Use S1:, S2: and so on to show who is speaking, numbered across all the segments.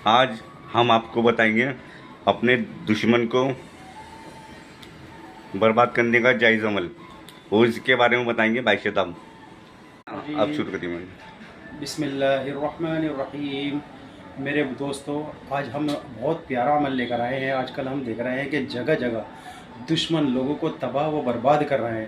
S1: آج ہم آپ کو بتائیں گے اپنے دشمن کو برباد کرنے کا جائز عمل، اور اس کے بارے میں بتائیں گے بھائی شتاب۔ آپ شروع کریے۔
S2: بسم اللہ الرحمن الرحیم۔ میرے دوستو، آج ہم بہت پیارا عمل لے کر آئے ہیں۔ آج کل ہم دیکھ رہے ہیں کہ جگہ جگہ دشمن لوگوں کو تباہ و برباد کر رہے ہیں۔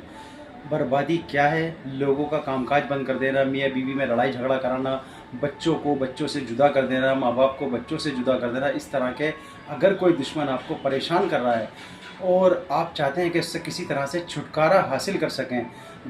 S2: بربادی کیا ہے؟ لوگوں کا کام کاج بند کر دینا، میاں بیوی میں لڑائی جھگڑا کرانا، بچوں کو بچوں سے جدا کر دینا، ماں باپ کو بچوں سے جدا کر دینا۔ اس طرح کے اگر کوئی دشمن آپ کو پریشان کر رہا ہے اور آپ چاہتے ہیں کہ اس سے کسی طرح سے چھٹکارا حاصل کر سکیں،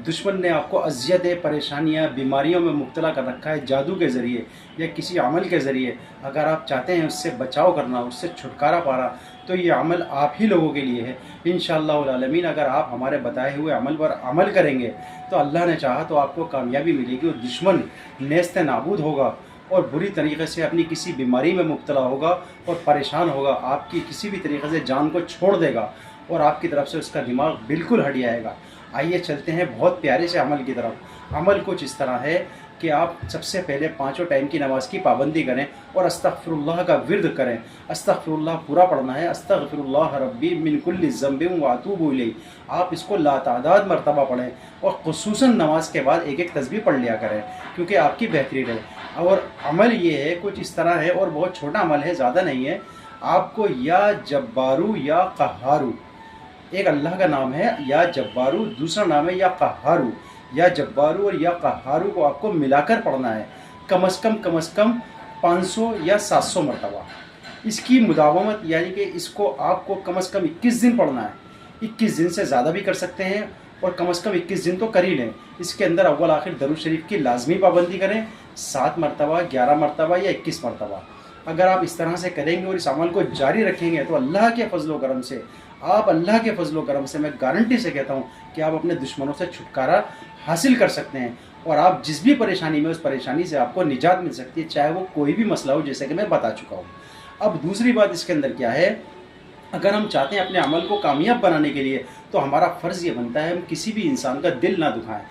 S2: دشمن نے آپ کو اذیتیں، پریشانیاں، بیماریوں میں مبتلا کر رکھا ہے جادو کے ذریعے یا کسی عمل کے ذریعے، اگر آپ چاہتے ہیں اس سے بچاؤ کرنا، اس سے چھٹکارا پانا، تو یہ عمل آپ ہی لوگوں کے لیے ہے۔ انشاءاللہ العالمین اگر آپ ہمارے بتائے ہوئے عمل پر عمل کریں گے تو اللہ نے چاہا تو آپ کو کامیابی ملے گی، اور دشمن نیست نابود ہوگا اور بری طریقے سے اپنی کسی بیماری میں مبتلا ہوگا اور پریشان ہوگا، آپ کی کسی بھی طریقے سے جان کو چھوڑ دے گا اور آپ کی طرف سے اس کا دماغ بالکل ہٹ جائے گا۔ آئیے چلتے ہیں بہت پیارے سے عمل کی طرف۔ عمل کچھ اس طرح ہے کہ آپ سب سے پہلے 5 ٹائم کی نماز کی پابندی کریں اور استغفر اللہ کا ورد کریں۔ استغفر اللہ پورا پڑھنا ہے، استغفر اللہ ربی من کل ذنب واتوب الیہ۔ آپ اس کو لاتعداد مرتبہ پڑھیں اور خصوصاً نماز کے بعد ایک ایک تسبیح پڑھ لیا کریں، کیونکہ آپ کی بہتری رہے۔ اور عمل یہ ہے، کچھ اس طرح ہے، اور بہت چھوٹا عمل ہے، زیادہ نہیں ہے۔ آپ کو یا جبارو یا قہارو، ایک اللہ کا نام ہے یا جبارو، دوسرا نام ہے یا قہارو۔ یا جبارو اور یا قہارو کو آپ کو ملا کر پڑھنا ہے، کم از کم 500 یا 700 مرتبہ۔ اس کی مداومت یعنی کہ اس کو آپ کو کم از کم 21 دن پڑھنا ہے۔ 21 دن سے زیادہ بھی کر سکتے ہیں، اور کم از کم 21 دن تو کر ہی لیں۔ اس کے اندر اول آخر درود شریف کی لازمی پابندی کریں، 7 مرتبہ، 11 مرتبہ یا 21 مرتبہ۔ اگر آپ اس طرح سے کریں گے اور اس عمل کو جاری رکھیں گے تو اللہ کے فضل و کرم سے، اللہ کے فضل و کرم سے میں گارنٹی سے کہتا ہوں کہ آپ اپنے دشمنوں سے چھٹکارا حاصل کر سکتے ہیں، اور آپ جس بھی پریشانی میں، اس پریشانی سے آپ کو نجات مل سکتی ہے، چاہے وہ کوئی بھی مسئلہ ہو، جیسے کہ میں بتا چکا ہوں۔ اب دوسری بات اس کے اندر کیا ہے، اگر ہم چاہتے ہیں اپنے عمل کو کامیاب بنانے کے لیے تو ہمارا فرض یہ بنتا ہے ہم کسی بھی انسان کا دل نہ دکھائیں،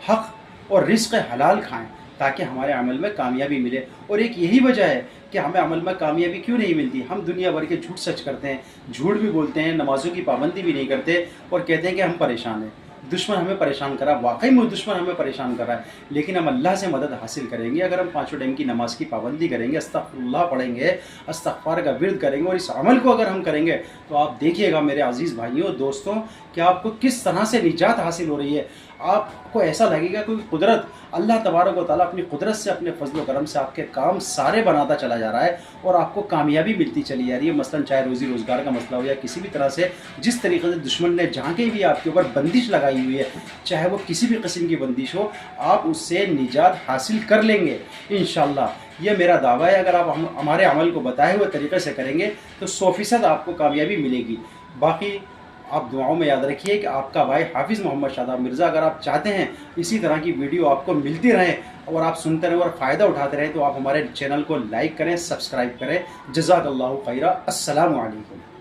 S2: حق اور رزق حلال کھائیں تاکہ ہمارے عمل میں کامیابی ملے۔ اور ایک یہی وجہ ہے کہ ہمیں عمل میں کامیابی کیوں نہیں ملتی، ہم دنیا بھر کے جھوٹ سچ کرتے ہیں، جھوٹ بھی بولتے ہیں، نمازوں کی پابندی بھی نہیں کرتے، اور کہتے ہیں کہ ہم پریشان ہیں، دشمن ہمیں پریشان کر رہا ہے۔ واقعی میں دشمن ہمیں پریشان کر رہا ہے، لیکن ہم اللہ سے مدد حاصل کریں گے اگر ہم 5 ٹائم کی نماز کی پابندی کریں گے، استغفر اللہ پڑھیں گے، استغفار کا ورد کریں گے، اور اس عمل کو اگر ہم کریں گے تو آپ دیکھیے گا میرے عزیز بھائیوں دوستوں کہ آپ کو کس طرح سے نجات حاصل ہو رہی ہے۔ آپ کو ایسا لگے گا کہ قدرت، اللہ تبارک و تعالیٰ اپنی قدرت سے، اپنے فضل و کرم سے آپ کے کام سارے بناتا چلا جا رہا ہے اور آپ کو کامیابی ملتی چلی جا رہی ہے۔ مثلاً چاہے روزی روزگار کا مسئلہ ہو یا کسی بھی طرح سے جس طریقے سے دشمن نے جہاں کہیں بھی آپ کے اوپر بندش لگائی ہوئی ہے، چاہے وہ کسی بھی قسم کی بندش ہو، آپ اس سے نجات حاصل کر لیں گے انشاءاللہ۔ یہ میرا دعویٰ ہے، اگر آپ ہمارے عمل کو بتائے ہوئے طریقے سے کریں گے تو 100% آپ کو کامیابی ملے گی۔ باقی آپ دعاؤں میں یاد رکھیے کہ آپ کا بھائی حافظ محمد شاداب مرزا، اگر آپ چاہتے ہیں اسی طرح کی ویڈیو آپ کو ملتی رہیں اور آپ سنتے رہیں اور فائدہ اٹھاتے رہیں، تو آپ ہمارے چینل کو لائک کریں، سبسکرائب کریں۔ جزاک اللہ خیرہ۔ السلام علیکم۔